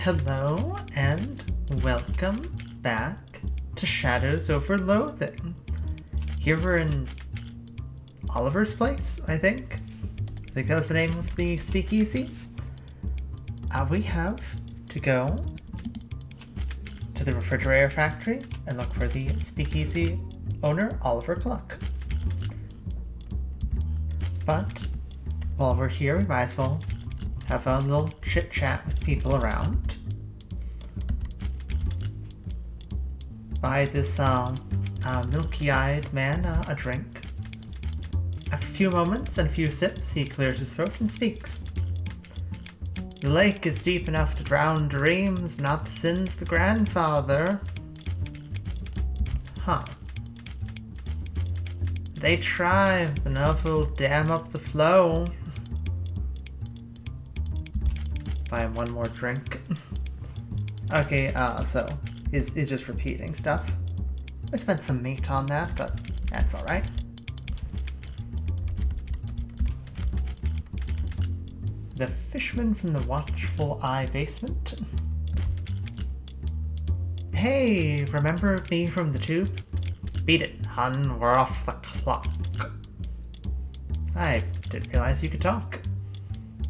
Hello and welcome back to Shadows over Loathing. Here we're in Oliver's place, I think. I think that was the name of the speakeasy. We have to go to the refrigerator factory and look for the speakeasy owner, Oliver Gluck. But while we're here, we might as well have a little chit-chat with people around. Buy this milky-eyed man a drink. After a few moments and a few sips, he clears his throat and speaks. The lake is deep enough to drown dreams, not the sins the grandfather. Huh. They try, the enough will dam up the flow. Buy him one more drink. Okay, so he's just repeating stuff. I spent some meat on that, but that's alright. The Fishman from the Watchful Eye Basement. Hey, remember me from the tube? Beat it, hun, we're off the clock. I didn't realize you could talk.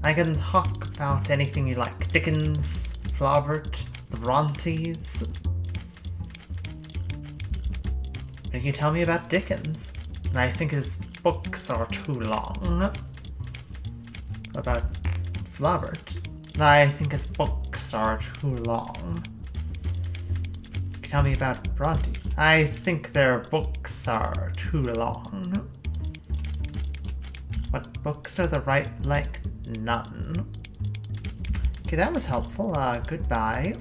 I can talk about anything you like. Dickens, Flaubert, the Brontes. What can you tell me about Dickens? I think his books are too long. About Flaubert? I think his books are too long. Can you tell me about Brontes? I think their books are too long. What books are the right length? None. Okay, that was helpful. Goodbye.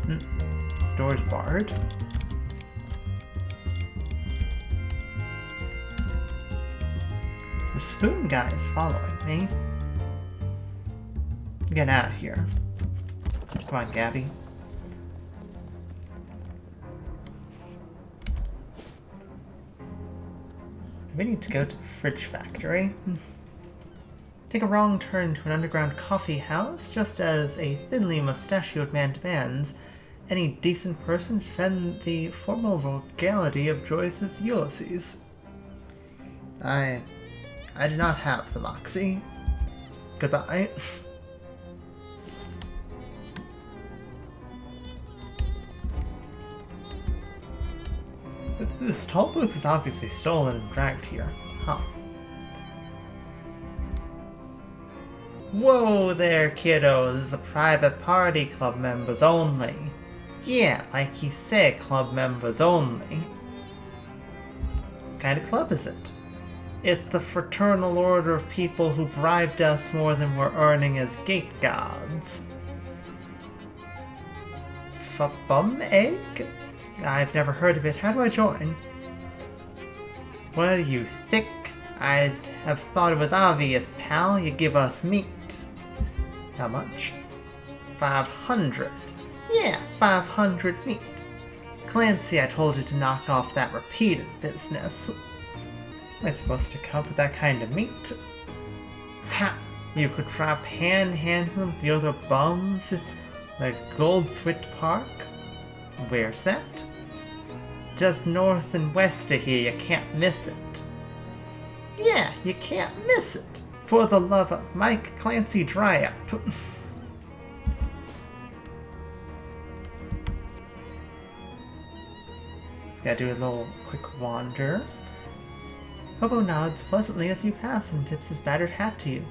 This door's barred. The spoon guy is following me. Get out of here. Come on, Gabby. We need to go to the fridge factory. Take a wrong turn to an underground coffee house, just as a thinly mustachioed man demands any decent person defend the formal vulgarity of Joyce's Ulysses. I do not have the moxie. Goodbye. This toll booth is obviously stolen and dragged here. Huh. Whoa there, kiddo. This is a private party, club members only. Yeah, like you said, club members only. What kind of club is it? It's the fraternal order of people who bribed us more than we're earning as gate guards. Bum egg? I've never heard of it. How do I join? What do you think? I'd have thought it was obvious, pal. You give us meat. How much? 500. Yeah, 500 meat. Clancy, I told you to knock off that repeating business. Am I supposed to come up with that kind of meat? Ha! You could try panhandling with the other bums? The Goldthwait Park? Where's that? Just north and west of here, you can't miss it. Yeah, you can't miss it. For the love of Mike Clancy Dryup. Gotta do a little quick wander. Hobo nods pleasantly as you pass and tips his battered hat to you.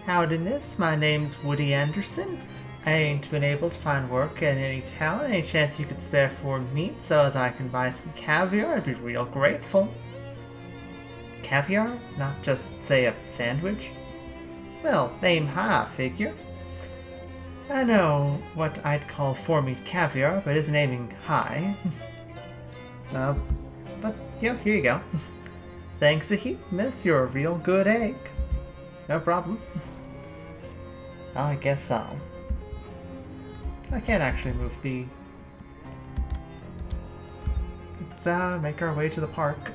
Howdy, miss. My name's Woody Anderson. I ain't been able to find work in any town. Any chance you could spare 4 meat so as I can buy some caviar? I'd be real grateful. Caviar? Not just, say, a sandwich? Well, aim high, I figure. I know what I'd call 4 meat caviar, but isn't aiming high. But, here you go. Thanks a heap, miss. You're a real good egg. No problem. I guess so. I can't actually move the let's make our way to the park.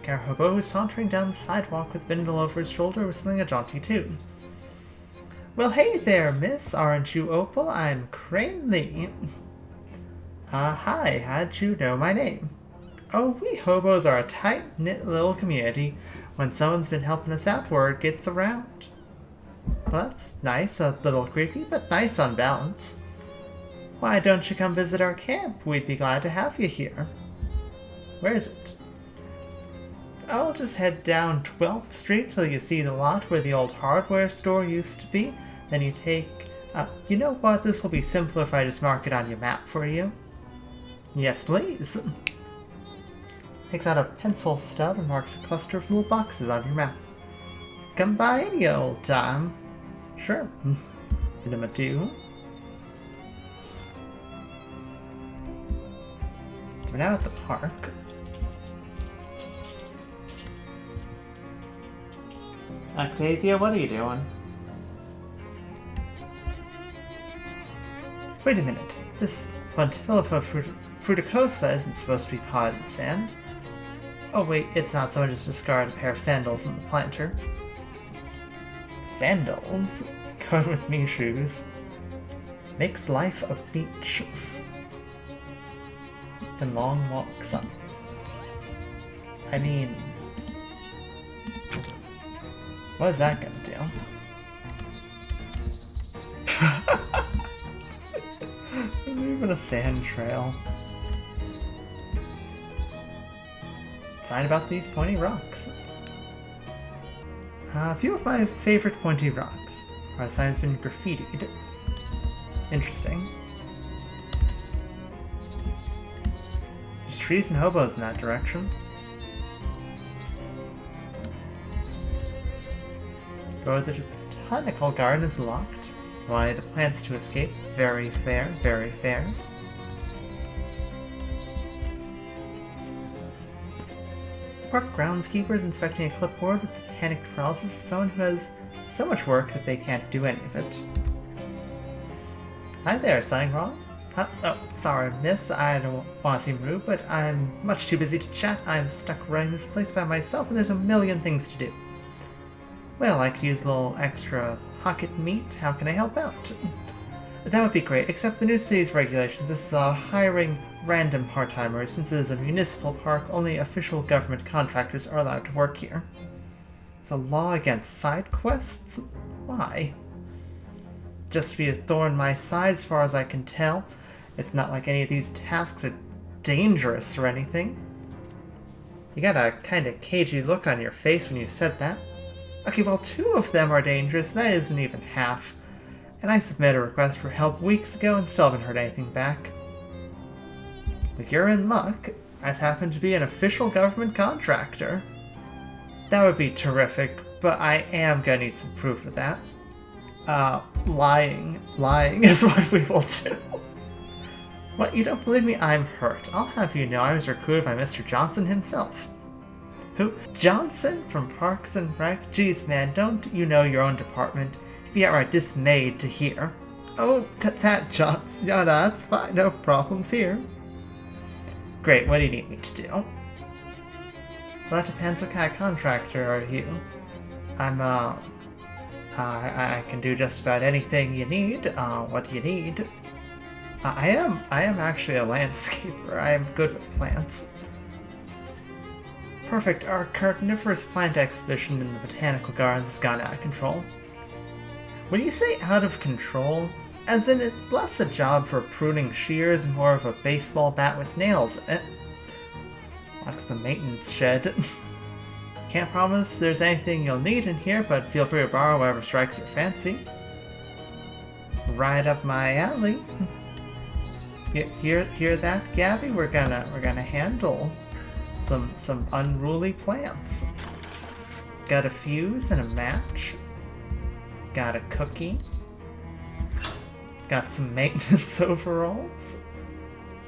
Our hobo is sauntering down the sidewalk with Bindle over his shoulder, whistling a jaunty tune. Well, hey there, miss. Aren't you Opal? I'm Crane Lee. Hi. How'd you know my name? Oh, we hobos are a tight-knit little community. When someone's been helping us out, word gets around. Well, that's nice. A little creepy, but nice on balance. Why don't you come visit our camp? We'd be glad to have you here. Where is it? I'll just head down 12th Street till you see the lot where the old hardware store used to be. Then you take... you know what? This will be simpler if I just mark it on your map for you. Yes, please. Takes out a pencil stub and marks a cluster of little boxes on your map. Come by any old time. Sure. Minima do. We're now at the park. Octavia, what are you doing? Wait a minute. This Puntilifa fruticosa isn't supposed to be potted in sand. Oh wait, it's not. Someone just discarded a pair of sandals in the planter. Sandals? Going with me shoes. Makes life a beach. And long walks up. I mean... what is that gonna do? We're leaving a sand trail. Sign about these pointy rocks. A few of my favorite pointy rocks. Our sign has been graffitied. Interesting. There's trees and hobos in that direction. Door to the botanical garden is locked. Why the plants to escape? Very fair, very fair. The park groundskeeper is inspecting a clipboard with the panicked paralysis of someone who has so much work that they can't do any of it. Hi there, something wrong? Oh, sorry, miss. I don't want to seem rude, but I'm much too busy to chat. I'm stuck running this place by myself, and there's a million things to do. Well, I could use a little extra pocket meat. How can I help out? That would be great, except the new city's regulations. This is hiring random part-timers. Since it is a municipal park, only official government contractors are allowed to work here. It's a law against side quests? Why? Just to be a thorn in my side, as far as I can tell. It's not like any of these tasks are dangerous or anything. You got a kind of cagey look on your face when you said that. Okay, well, 2 of them are dangerous, and that isn't even half. And I submitted a request for help weeks ago and still haven't heard anything back. But you're in luck. I just happen to be an official government contractor. That would be terrific, but I am gonna need some proof of that. Lying. Lying is what we will do. What, you don't believe me? I'm hurt. I'll have you know I was recruited by Mr. Johnson himself. Who? Johnson? From Parks and Rec? Jeez, man, don't you know your own department? You'd be outright dismayed to hear. Oh, that Johnson. Yeah, that's fine. No problems here. Great, what do you need me to do? Well, that depends what kind of contractor are you. I'm, I can do just about anything you need. What do you need? I am actually a landscaper. I am good with plants. Perfect. Our carnivorous plant exhibition in the botanical gardens has gone out of control. When you say out of control, as in it's less a job for pruning shears and more of a baseball bat with nails in it. Locks the maintenance shed. Can't promise there's anything you'll need in here, but feel free to borrow whatever strikes your fancy. Right up my alley. Hear that, Gabby? We're gonna handle some unruly plants. Got a fuse and a match. Got a cookie. Got some maintenance overalls.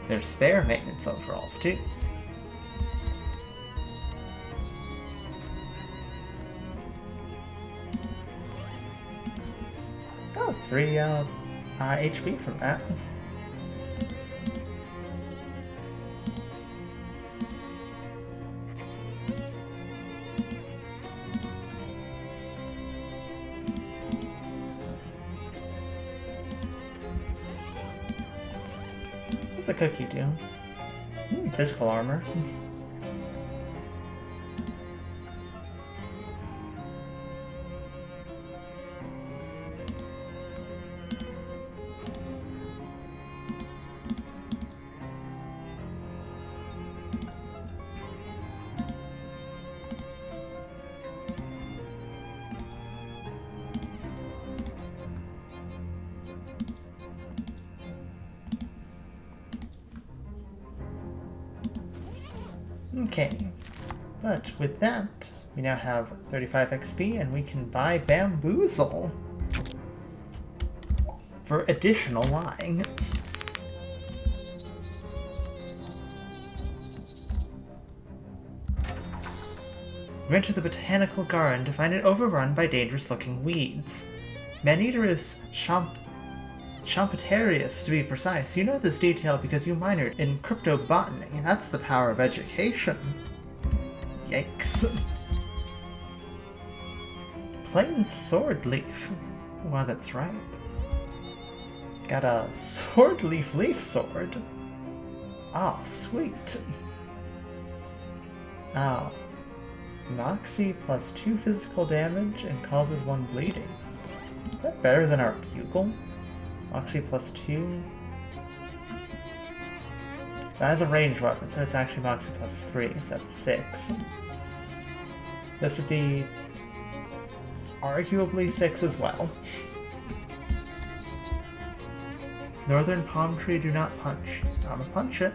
There's spare maintenance overalls too. Oh, 3 HP from that. What's the cookie do? Physical armor. Okay, but with that, we now have 35 XP and we can buy Bamboozle for additional lying. We enter the botanical garden to find it overrun by dangerous-looking weeds. Maneater is Champetarius, to be precise. You know this detail because you minored in cryptobotany. That's the power of education. Yikes. Plain sword leaf. Wow, that's ripe. Got a sword leaf sword. Ah, sweet. Ah. Moxie plus 2 physical damage and causes 1 bleeding. Is that better than our bugle? Moxie plus 2. That has a ranged weapon, so it's actually Moxie plus 3, so that's 6. This would be arguably 6 as well. Northern palm tree do not punch. I'ma punch it.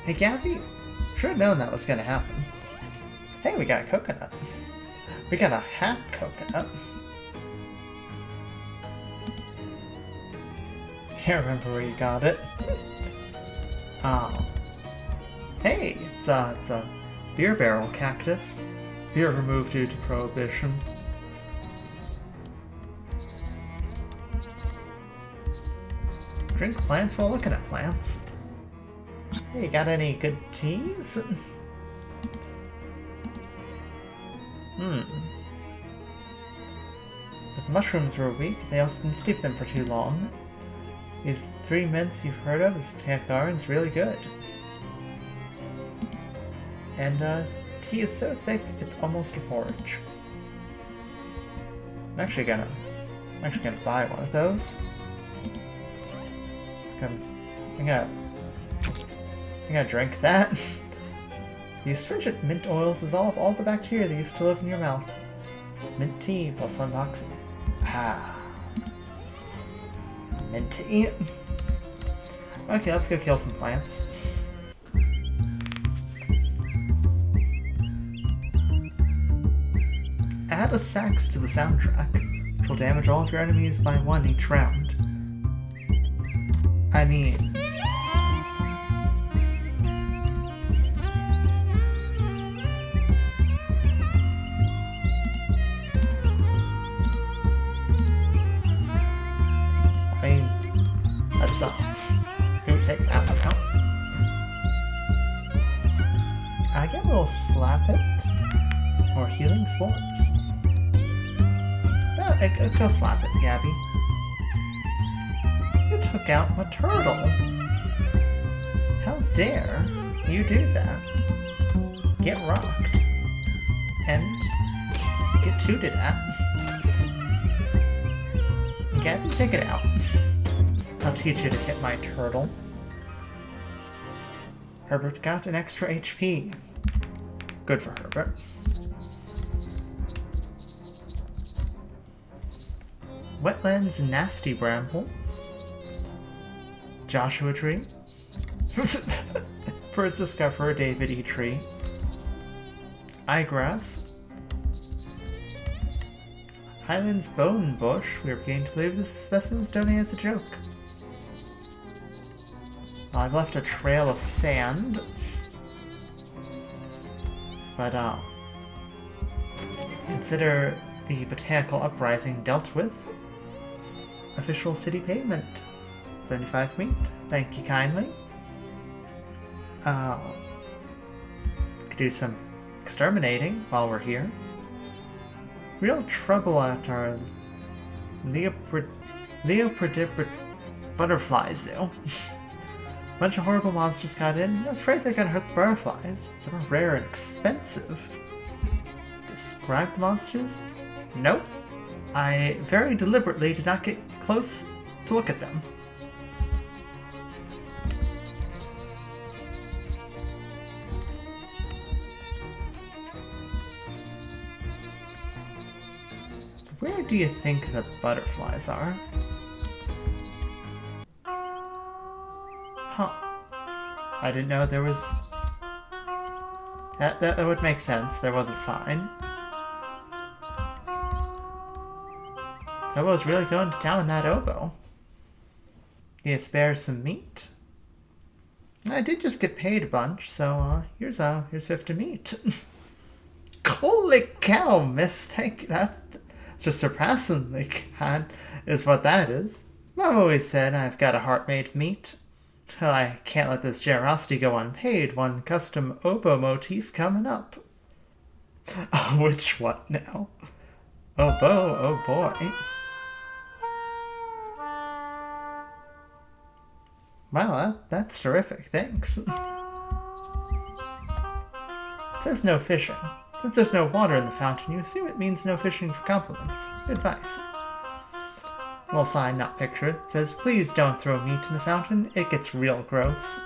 Hey Gabby, should have known that was gonna happen. Hey, we got a coconut. We got a hat coconut. Can't remember where you got it. Oh. Hey, it's a beer barrel cactus. Beer removed due to prohibition. Drink plants while looking at plants. Hey, got any good teas? If the mushrooms were weak, they also didn't steep them for too long. These 3 mints you've heard of, this botanic garden's really good. And tea is so thick, it's almost a porridge. I'm actually gonna buy one of those. I think I drank that. The astringent mint oils dissolve all the bacteria that used to live in your mouth. Mint tea plus 1 moxie. Ah. Mint tea. Okay, let's go kill some plants. Add a sax to the soundtrack, which will damage all of your enemies by 1 each round. I mean... let's who take that one out? I guess we'll slap it. Or healing spores. Go slap it, Gabby. You took out my turtle. How dare you do that? Get rocked. And get tooted at. Gabby, take it out. I'll teach you to hit my turtle. Herbert got an extra HP. Good for Herbert. Wetlands Nasty Bramble. Joshua Tree. First Discoverer David E. Tree. Eyegrass. Highlands Bone Bush. We are beginning to believe this specimen was donated as a joke. I've left a trail of sand. But, consider the botanical uprising dealt with. Official city pavement. 75 meat. Thank you kindly. Could do some exterminating while we're here. real trouble at our Leopardipper butterfly zoo. Bunch of horrible monsters got in. I'm afraid they're gonna hurt the butterflies. Some are rare and expensive. Describe the monsters? Nope. I very deliberately did not get close to look at them. Where do you think the butterflies are? Huh. I didn't know there was... That would make sense. There was a sign. So I was really going to town in that oboe. Do you spare some meat? I did just get paid a bunch, so here's 50 meat. Holy cow, miss! Thank you. That's just surpassingly kind, is what that is. Mom always said I've got a heart made of meat. Well, I can't let this generosity go unpaid. One custom oboe motif coming up. Oh, which one now? Oboe, oh boy. Wow, that's terrific, thanks. It says no fishing. Since there's no water in the fountain, you assume it means no fishing for compliments. Good advice. Little sign, not picture, it says, please don't throw meat in the fountain, it gets real gross.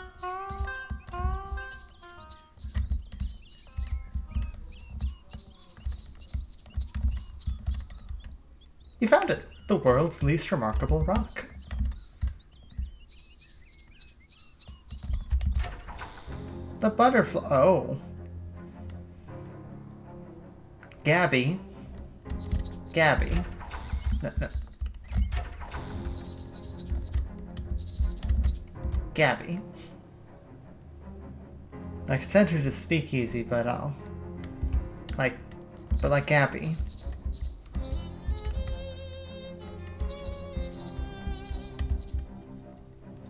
You found it! The world's least remarkable rock. The butterfly. Oh. Gabby. No. Gabby. I could send her to Speakeasy, but like Gabby.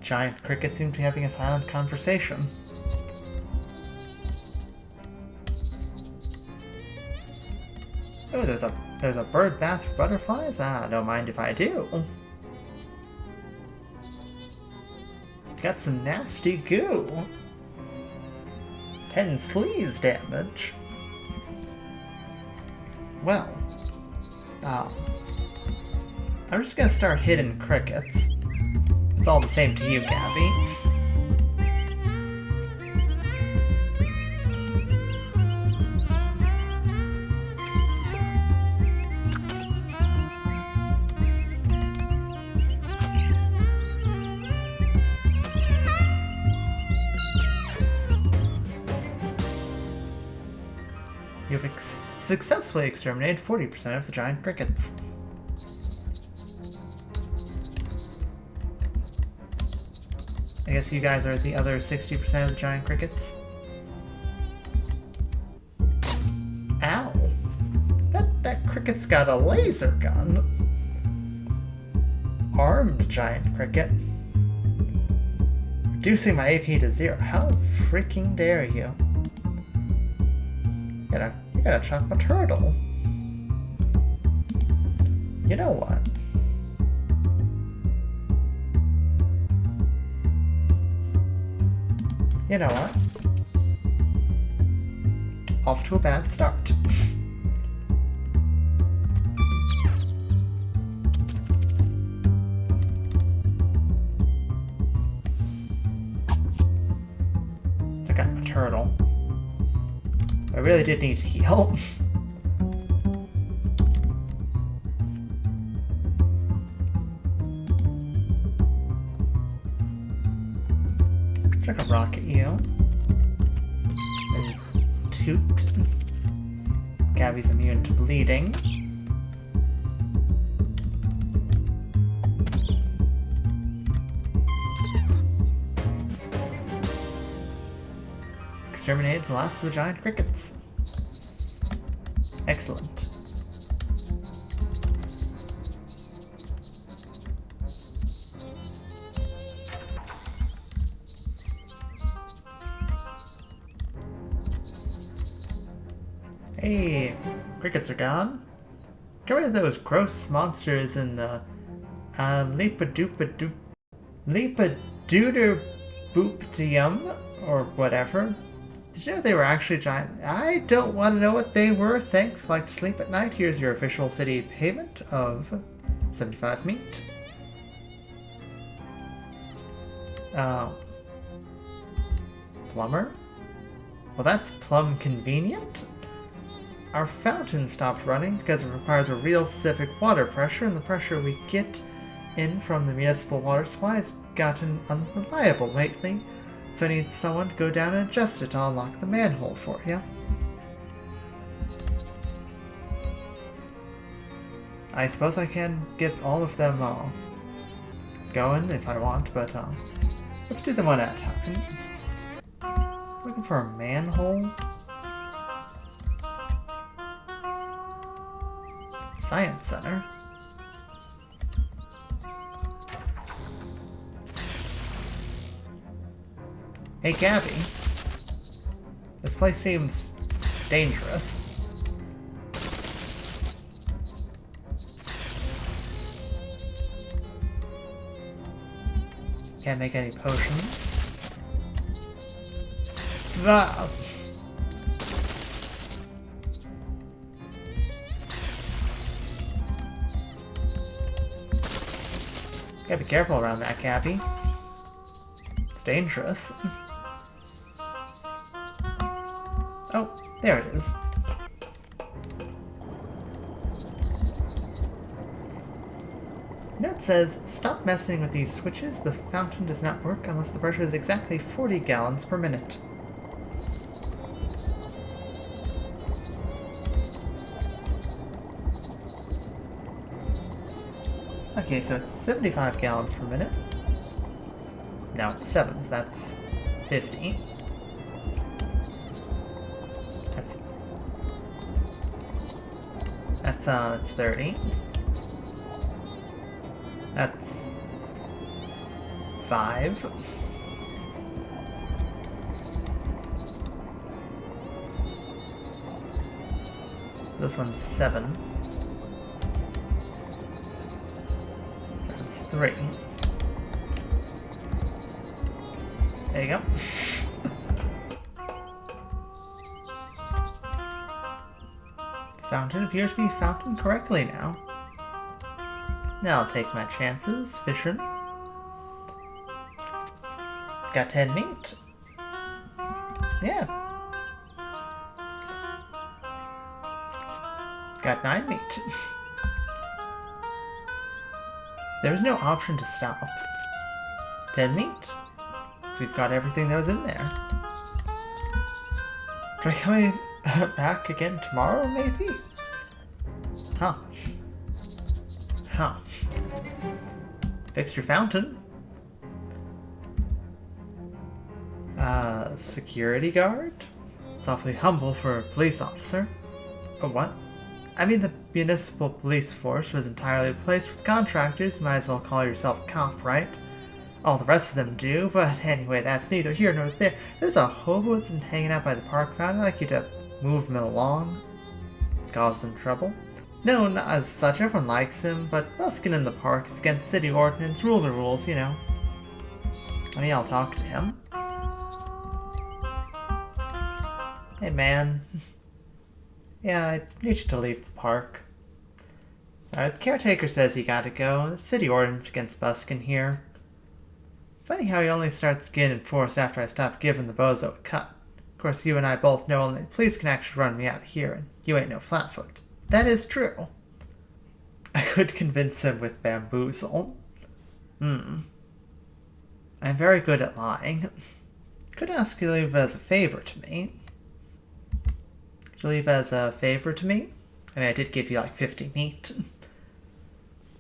Giant cricket seemed to be having a silent conversation. Oh, there's a bird bath for butterflies? Ah, don't mind if I do. Got some nasty goo. 10 sleaze damage. Well, I'm just gonna start hitting crickets. It's all the same to you, Gabby. You've successfully exterminated 40% of the giant crickets. I guess you guys are the other 60% of the giant crickets. Ow! That cricket's got a laser gun. Armed giant cricket. Reducing my AP to 0. How freaking dare you? You're gonna chop a turtle. You know what? You know what? Off to a bad start. I got my turtle. I really did need to heal. Chuck a rock at you. And toot. Gabby's immune to bleeding. Exterminated the last of the giant crickets. Excellent. Hey, crickets are gone. Get rid of those gross monsters in the Leapodooderbooptium, or whatever. Did you know they were actually giant? I don't want to know what they were, thanks. Like to sleep at night? Here's your official city payment of 75 meat. Plumber? Well, that's plumb convenient. Our fountain stopped running because it requires a real specific water pressure, and the pressure we get in from the municipal water supply has gotten unreliable lately, so I need someone to go down and adjust it to unlock the manhole for you. I suppose I can get all of them going if I want, but let's do them one at a time. Looking for a manhole? Science Center. Hey, Gabby. This place seems dangerous. Can't make any potions. Ah. Gotta be careful around that, Gabby. It's dangerous. Oh, there it is. Note says, stop messing with these switches. The fountain does not work unless the pressure is exactly 40 gallons per minute. Okay, so it's 75 gallons per minute. Now it's 7, so that's 50. That's 30. That's 5. This one's 7. That's 3. There you go. Fountain appears to be fountain correctly now. Now I'll take my chances, fishing. Got 10 meat. Yeah. Got 9 meat. There's no option to stop. 10 meat. So you've got everything that was in there. Try coming back again tomorrow, maybe? Huh. Huh. Fixed your fountain. Security guard? It's awfully humble for a police officer. Oh, what? I mean, the municipal police force was entirely replaced with contractors. You might as well call yourself a cop, right? All the rest of them do, but anyway, that's neither here nor there. There's a hobo that's been hanging out by the park fountain. I'd like you to move him along. Cause him trouble. No, not as such. Everyone likes him, but busking in the park is against city ordinance. Rules are rules, you know. I mean, I'll talk to him. Hey, man. Yeah, I need you to leave the park. Sorry, the caretaker says you gotta go. The city ordinance against busking here. Funny how he only starts getting enforced after I stop giving the bozo a cut. Of course, you and I both know only the police can actually run me out of here, and you ain't no flatfoot. That is true. I could convince him with bamboozle. I'm very good at lying. Could ask you to leave as a favor to me. Could you leave as a favor to me? I mean, I did give you like 50 meat.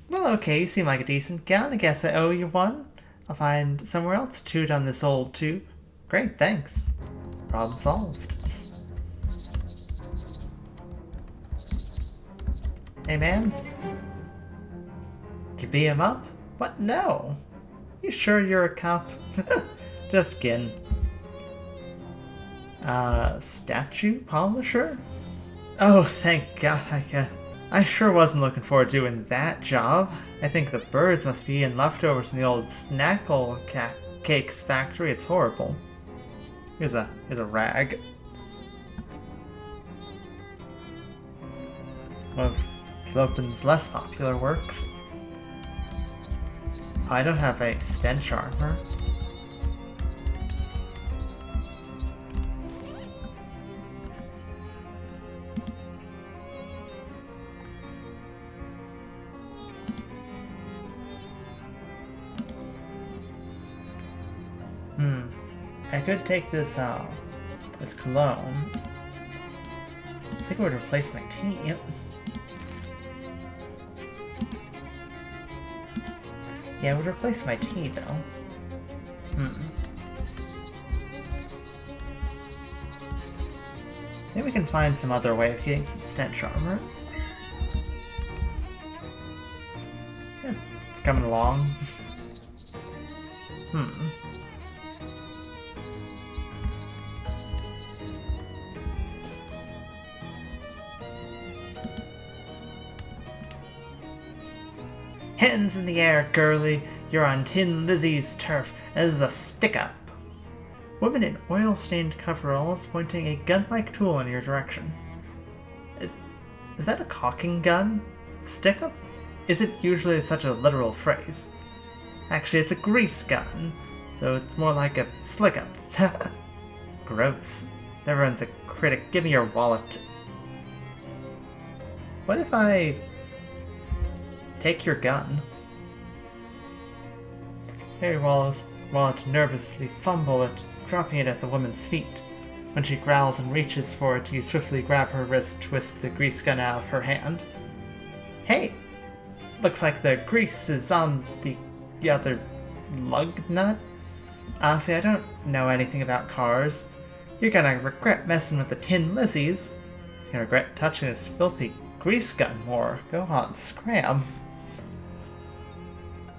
Well, okay, you seem like a decent gal. I guess I owe you one. I'll find somewhere else to toot on this old tube. Great, thanks. Problem solved. Hey, man. Did you beat him up? What? No. You sure you're a cop? Just kidding. Statue polisher? Oh, thank God, I sure wasn't looking forward to doing that job. I think the birds must be in leftovers from the old Snackle Cakes factory. It's horrible. Here's a rag. One of Clopin's less popular works. I don't have a stench armor. I could take this this cologne. I think it would replace my tea. Yep. Yeah, it would replace my tea though. Maybe we can find some other way of getting some stench armor. Yeah, it's coming along. Hands in the air, girly. You're on Tin Lizzie's turf. This is a stick-up. Woman in oil-stained coveralls pointing a gun-like tool in your direction. Is that a caulking gun? Stick-up? Isn't usually such a literal phrase. Actually, it's a grease gun, so it's more like a slick-up. Gross. Everyone's a critic. Give me your wallet. What if I take your gun? Harry wallet nervously fumble it, dropping it at the woman's feet. When she growls and reaches for it, you swiftly grab her wrist, twist the grease gun out of her hand. Hey! Looks like the grease is on the other lug nut? Honestly, I don't know anything about cars. You're gonna regret messing with the Tin Lizzies. You're gonna regret touching this filthy grease gun more. Go on, scram.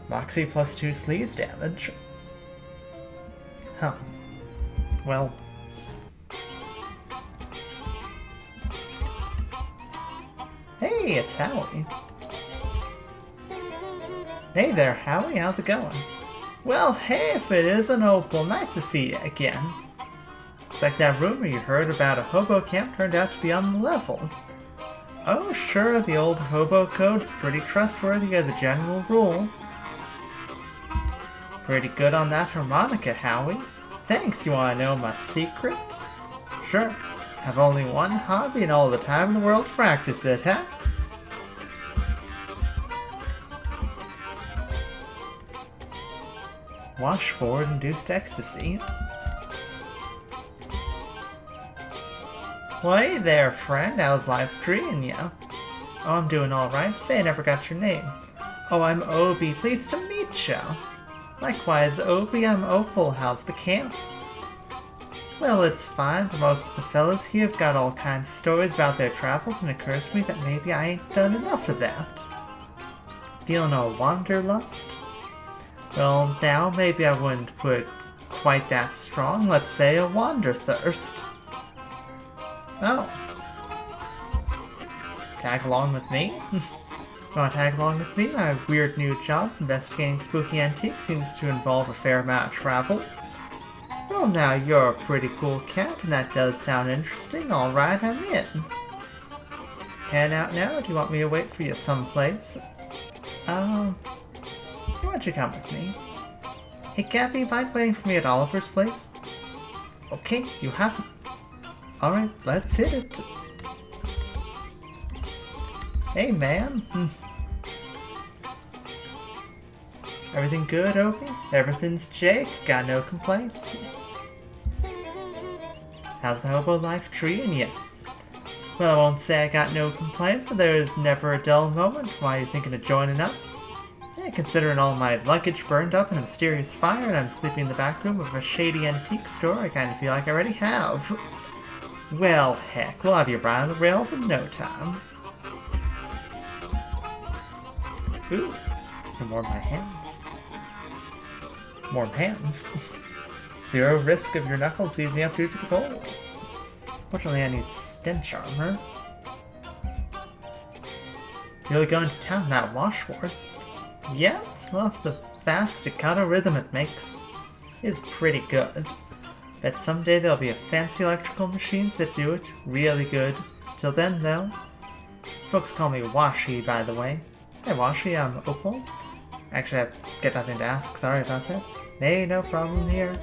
Moxie plus 2 sleaze damage. Huh. Well. Hey, it's Howie. Hey there, Howie. How's it going? Well, hey, if it isn't Opal, nice to see you again. It's like that rumor you heard about a hobo camp turned out to be on the level. Oh, sure, the old hobo code's pretty trustworthy as a general rule. Pretty good on that harmonica, Howie. Thanks, you wanna know my secret? Sure. Have only one hobby and all the time in the world to practice it, huh? Washboard-induced ecstasy. Well, hey there, friend. How's life treating ya? Oh, I'm doing alright. Say I never got your name. Oh, I'm Obi. Pleased to meet ya. Likewise, Obi, I'm Opal. How's the camp? Well, it's fine. For most of the fellas here have got all kinds of stories about their travels, and it occurs to me that maybe I ain't done enough of that. Feeling a wanderlust? Well, now, maybe I wouldn't put it quite that strong. Let's say a wanderthirst. Oh. Tag along with me? Want to tag along with me? My weird new job, investigating spooky antiques, seems to involve a fair amount of travel. Well, now you're a pretty cool cat, and that does sound interesting. Alright, I'm in. Head out now, or do you want me to wait for you someplace? Why don't you come with me? Hey, Gabby, mind waiting for me at Oliver's place? Okay, you have it. Alright, let's hit it. Hey, man. Everything good, Opie? Everything's Jake. Got no complaints. How's the hobo life treating you? Well, I won't say I got no complaints, but there's never a dull moment. Why are you thinking of joining up? Yeah, considering all my luggage burned up in a mysterious fire and I'm sleeping in the back room of a shady antique store, I kind of feel like I already have. Well, heck, we'll have you right on the rails in no time. Ooh, and more of my hands. More hands. Zero risk of your knuckles seizing up due to the cold. Fortunately, I need stench armor. Really going to town, that washboard. Yep, love the fast staccato rhythm it makes. It's pretty good. Bet someday there'll be a fancy electrical machines that do it really good. Till then, though, folks call me Washi, by the way. Hi, Washi, I'm Opal. Actually, I've got nothing to ask, sorry about that. Hey, no problem here.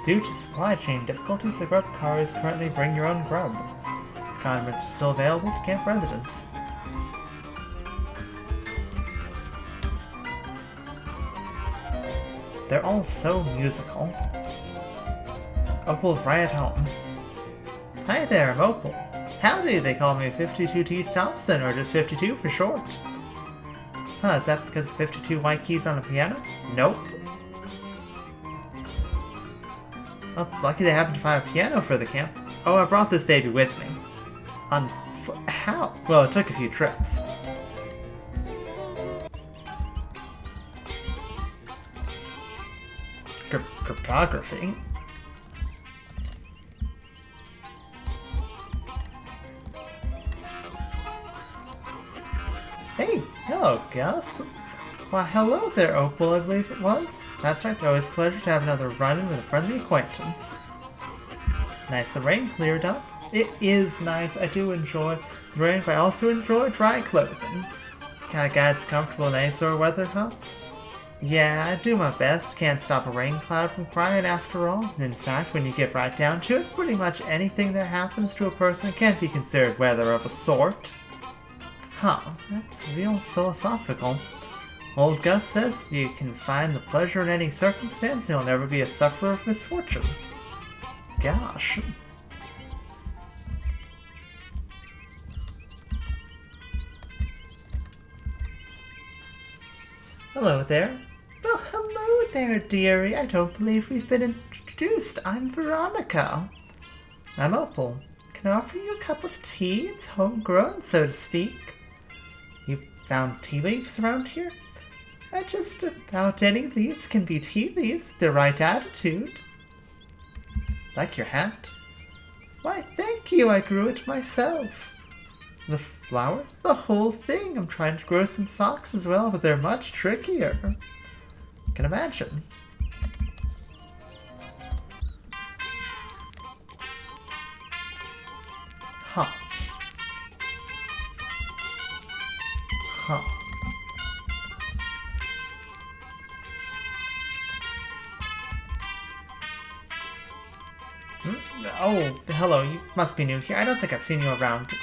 Due to supply chain difficulties, the grub car is currently bring your own grub. Condiments are still available to camp residents. They're all so musical. Opal's right at home. Hi there, I'm Opal. Howdy, they call me 52 Teeth Thompson, or just 52 for short. Huh, is that because of 52 white keys on a piano? Nope. Well, it's lucky they happen to find a piano for the camp. Oh, I brought this baby with me. How? Well, it took a few trips. Cryptography? Hey, hello, Gus. Why, hello there, Opal, I believe it was. That's right, always a pleasure to have another run-in with a friendly acquaintance. Nice, the rain cleared up. It is nice, I do enjoy the rain, but I also enjoy dry clothing. Kinda gets comfortable in any sort of weather, huh? Yeah, I do my best. Can't stop a rain cloud from crying after all. In fact, when you get right down to it, pretty much anything that happens to a person can be considered weather of a sort. Huh, that's real philosophical. Old Gus says you can find the pleasure in any circumstance and you'll never be a sufferer of misfortune. Gosh. Hello there. Well, hello there, dearie. I don't believe we've been introduced. I'm Veronica. I'm Opal. Can I offer you a cup of tea? It's homegrown, so to speak. You found tea leaves around here? Just about any leaves can be tea leaves with the right attitude. Like your hat? Why, thank you. I grew it myself. The flowers? The whole thing. I'm trying to grow some socks as well, but they're much trickier. Can imagine. Huh. Huh. Oh, hello. You must be new here. I don't think I've seen you around.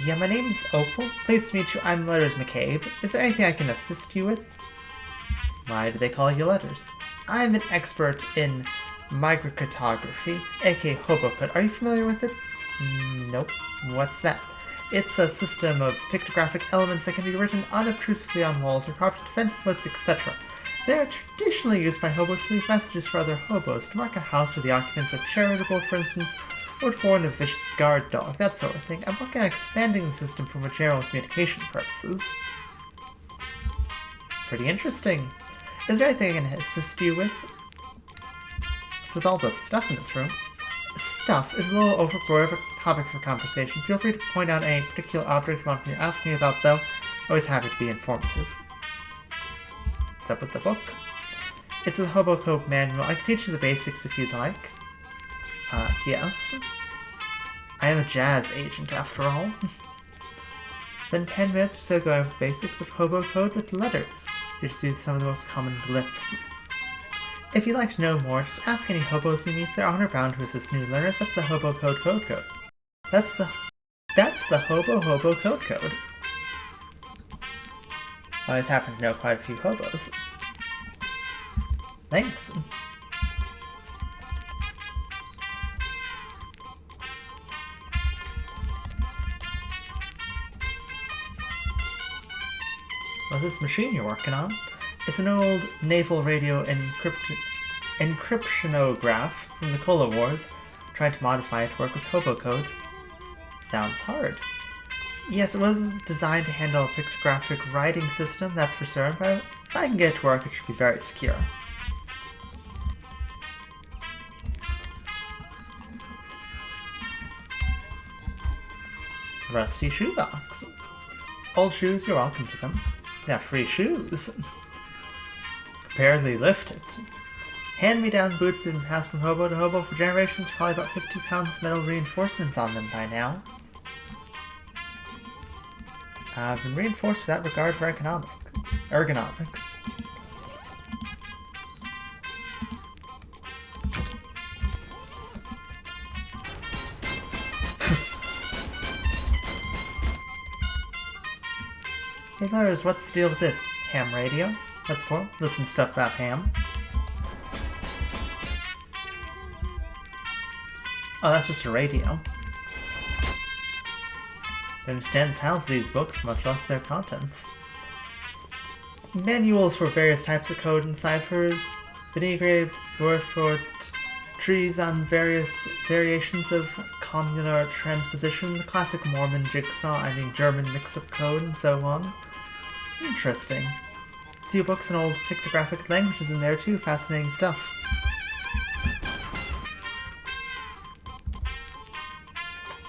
Yeah, my name's Opal. Pleased to meet you. I'm Letters McCabe. Is there anything I can assist you with? Why do they call you Letters? I'm an expert in microcartography, aka Hobo Camp. Are you familiar with it? Nope. What's that? It's a system of pictographic elements that can be written unobtrusively on walls or carved into fence posts, etc. They are traditionally used by hobos to leave messages for other hobos, to mark a house where the occupants are charitable, for instance, or to warn a vicious guard dog, that sort of thing. I'm working on expanding the system for more general communication purposes. Pretty interesting. Is there anything I can assist you with? It's with all the stuff in this room. Stuff is a little overboard of a topic for conversation. Feel free to point out any particular object you want me to ask me about, though. Always happy to be informative. What's up with the book? It's a Hobo Camp manual. I can teach you the basics if you'd like. Yes. I am a jazz agent, after all. Spend 10 minutes or so going over the basics of Hobo code with letters. You just use some of the most common glyphs. If you'd like to know more, just ask any hobos you meet. They're honor-bound to assist new learners. That's the Hobo code. That's the Hobo code. I always happen to know quite a few hobos. Thanks. What's this machine you're working on? It's an old naval radio encryptionograph from the Cola Wars. Trying to modify it to work with Hobo code. Sounds hard. Yes, it was designed to handle a pictographic writing system, that's for certain, but if I can get it to work, it should be very secure. Rusty shoebox. Old shoes, you're welcome to them. They have free shoes. Barely lifted. Hand-me-down boots have been passed from hobo to hobo for generations, probably about 50 pounds metal reinforcements on them by now. Have been reinforced without regard for ergonomics. Hey Lars, what's the deal with this? Ham radio? That's for? Listen to stuff about ham. Oh, that's just a radio. Don't understand the titles of these books, much less their contents. Manuals for various types of code and ciphers. Vinegre, Burfort, trees on various variations of commular transposition, the classic Mormon jigsaw, German mix-up code, and so on. Interesting. A few books and old pictographic languages in there too, fascinating stuff.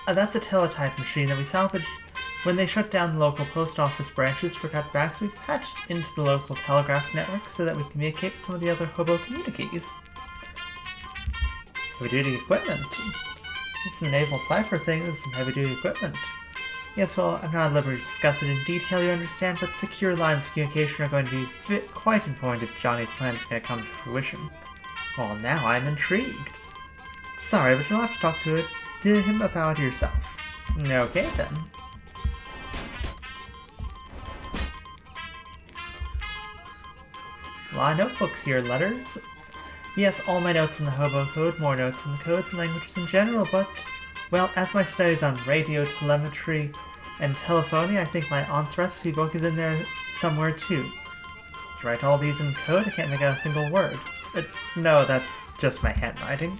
That's a teletype machine that we salvaged when they shut down the local post office branches for cutbacks. We've patched into the local telegraph network so that we communicate with some of the other hobo communities. Heavy-duty equipment. This is the naval cipher thing. This is some heavy-duty equipment. Yes, well, I'm not at liberty to discuss it in detail, you understand, but secure lines of communication are going to be quite important if Johnny's plans are going to come to fruition. Well, now I'm intrigued. Sorry, but you'll have to talk to him about it yourself. Okay, then. A lot of notebooks here, letters. Yes, all my notes in the hobo code, more notes in the codes and languages in general, but, well, as my studies on radio, telemetry, and telephony, I think my aunt's recipe book is in there somewhere too. To write all these in code, I can't make out a single word. No, that's just my handwriting.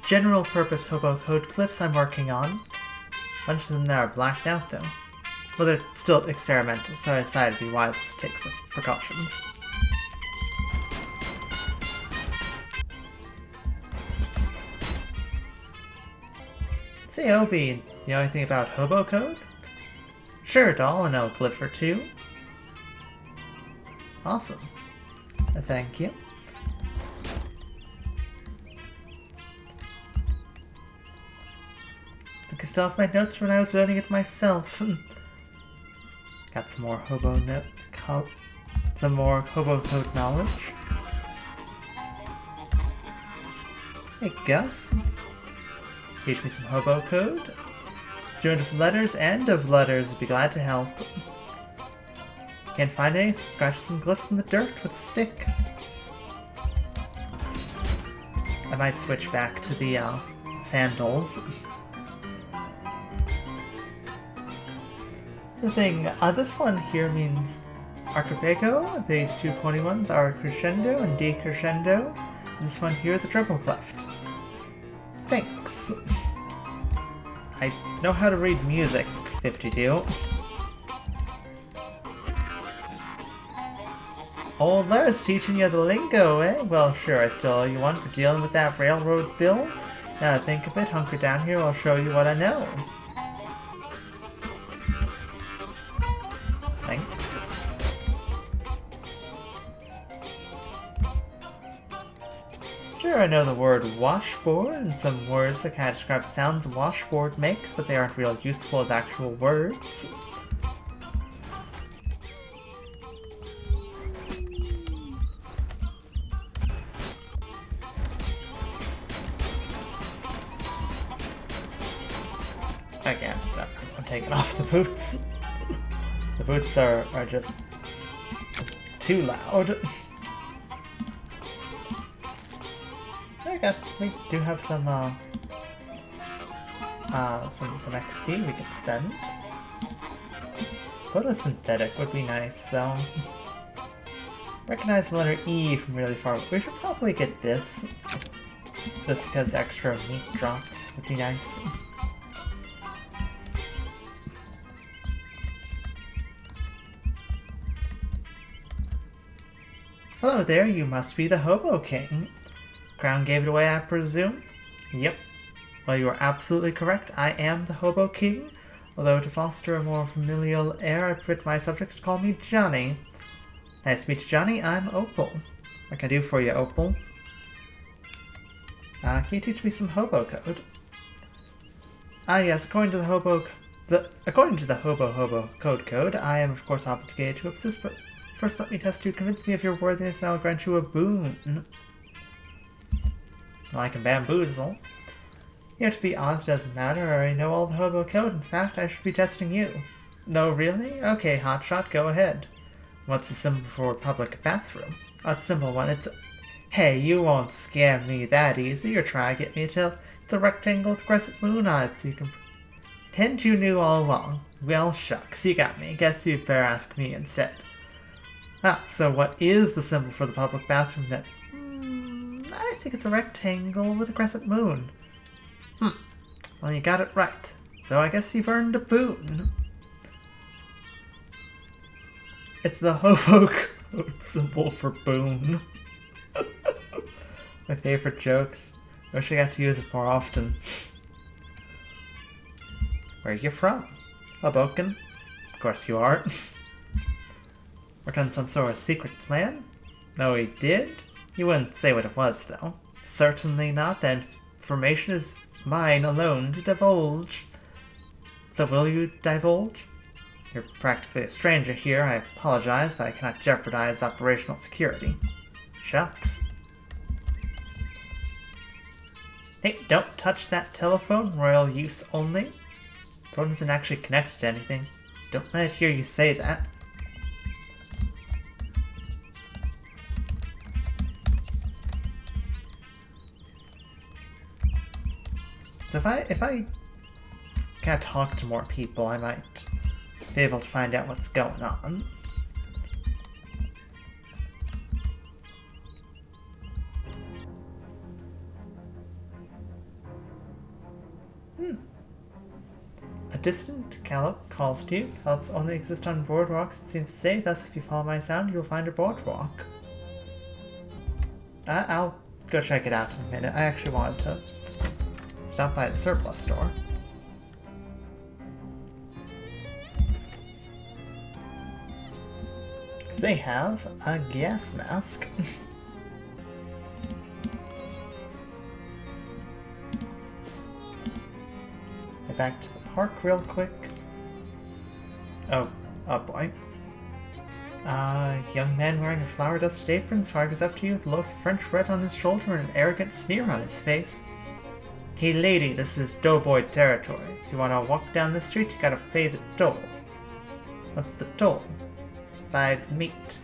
General purpose hobo code glyphs I'm working on. A bunch of them that are blacked out though. Well, they're still experimental, so I decided to be wise to take some precautions. Say, Obi, you know anything about hobo code? Sure, doll, I know a glyph or two. Awesome. Thank you. I think I still have my notes from when I was writing it myself. Got some more hobo code knowledge. Hey Gus, teach me some hobo code. Student of letters and of letters would be glad to help. Can't find any, so scratch some glyphs in the dirt with a stick. I might switch back to the sandals. The thing, this one here means archipelago. These two pointy ones are crescendo and decrescendo. And this one here is a triple cleft. Thanks. I know how to read music, 52. Old Lars teaching you the lingo, eh? Well, sure, I still owe you one for dealing with that railroad bill. Now that I think of it, hunker down here, I'll show you what I know. Thanks. Sure, I know the word washboard and some words that kind of describe the sounds a washboard makes, but they aren't real useful as actual words. Again, I'm taking off the boots. The boots are just too loud. We do have some XP we could spend. Photosynthetic would be nice though. Recognize the letter E from really far away. We should probably get this. just because extra meat drops would be nice. Hello there, you must be the Hobo King. Crown gave it away, I presume? Yep. Well, you are absolutely correct. I am the Hobo King. Although to foster a more familial air, I permit my subjects to call me Johnny. Nice to meet you, Johnny. I'm Opal. What can I do for you, Opal? Can you teach me some hobo code? Yes, according to the Hobo code, I am of course obligated to assist, but first let me test you. Convince me of your worthiness and I will grant you a boon. Well, I can bamboozle. You have to be honest, it doesn't matter. I already know all the hobo code. In fact, I should be testing you. No, really? Okay, hotshot, go ahead. What's the symbol for a public bathroom? Oh, it's a simple one. It's... Hey, you won't scam me that easy. You're trying to get me to tell it's a rectangle with a crescent moon on it, so you can pretend you knew all along. Well, shucks, you got me. Guess you'd better ask me instead. So what is the symbol for the public bathroom then? I think it's a rectangle with a crescent moon. Well, you got it right. So I guess you've earned a boon. It's the hobo code symbol for boon. My favorite jokes. I wish I got to use it more often. Where are you from? Hoboken? Of course you are. Work on some sort of secret plan? No, he did? He wouldn't say what it was, though. Certainly not. That information is mine alone to divulge. So will you divulge? You're practically a stranger here. I apologize, but I cannot jeopardize operational security. Shucks. Hey, don't touch that telephone. Royal use only. Phone isn't actually connected to anything. Don't let it hear you say that. So if I can't talk to more people, I might be able to find out what's going on. A distant gallop calls to you. Gallops only exist on boardwalks, it seems to say. Thus, if you follow my sound, you'll find a boardwalk. I'll go check it out in a minute. I actually wanted to stop by the surplus store. They have a gas mask. Head back to the park real quick. Oh boy. Young man wearing a flower-dusted apron swaggers up to you with a loaf of French bread on his shoulder and an arrogant sneer on his face. Hey lady, this is doughboy territory. If you want to walk down the street, you gotta pay the toll. What's the toll? 5 meat.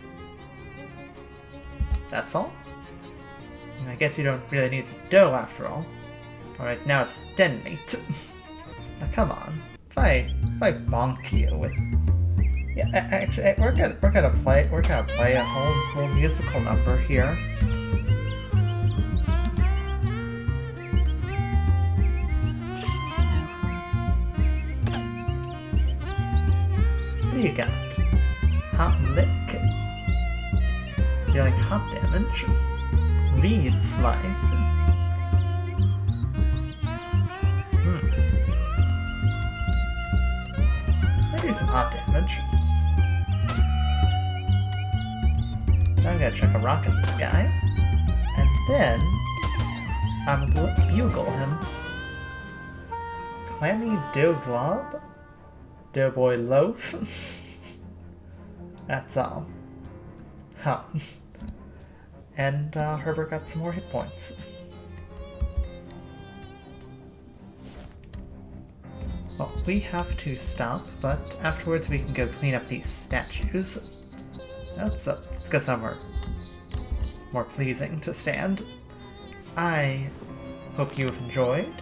That's all? I guess you don't really need the dough after all. Alright, now it's 10 meat. Now come on. If I bonk you with... Yeah, actually, we're gonna play a whole musical number here. What do you got? Hot lick. Do you like hot damage? Reed slice. I do some hot damage. Now I'm gonna chuck a rock at this guy. And then I'm gonna bugle him. Clammy dough glob? Doughboy loaf? That's all. Huh. And Herbert got some more hit points. Well, we have to stop, but afterwards we can go clean up these statues. Let's go somewhere more pleasing to stand. I hope you have enjoyed,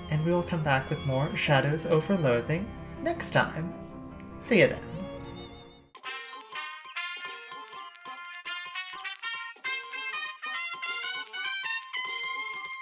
and we will come back with more Shadows over Loathing next time. See you then.